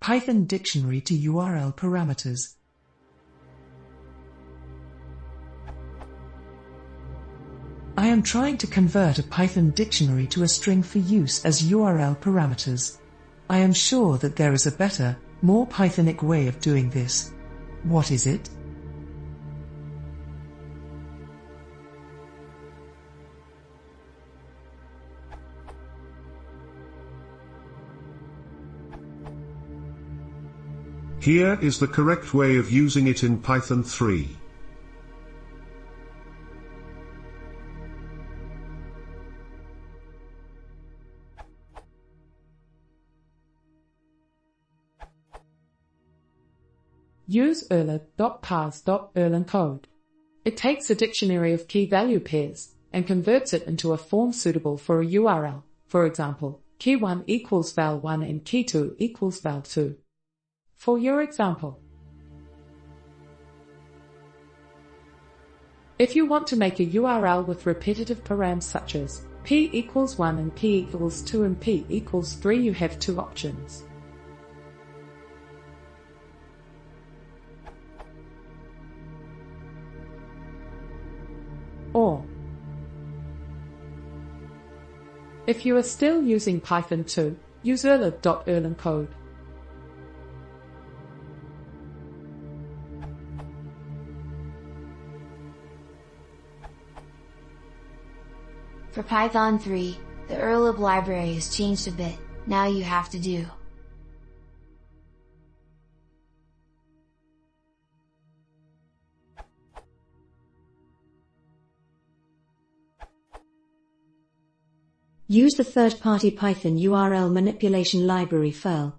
Python dictionary to URL parameters. I am trying to convert a Python dictionary to a string for use as URL parameters. I am sure that there is a better, more Pythonic way of doing this. What is it? Here is the correct way of using it in Python 3. Use urlp.parse.url It takes a dictionary of key-value pairs and converts it into a form suitable for a URL. For example, key1 equals val1 and key2 equals val2. For your example, if you want to make a URL with repetitive params such as p equals 1 and p equals 2 and p equals 3, you have two options. Or, if you are still using Python 2, use urlp.url. For Python 3, the urlp library has changed a bit. Now you have to do use the third-party Python URL manipulation library url.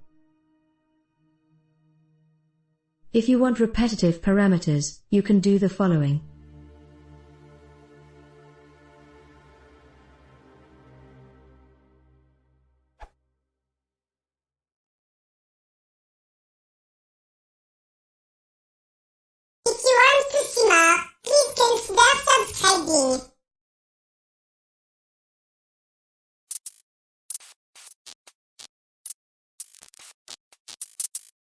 If you want repetitive parameters, you can do the following. If you want to see more, please consider subscribing.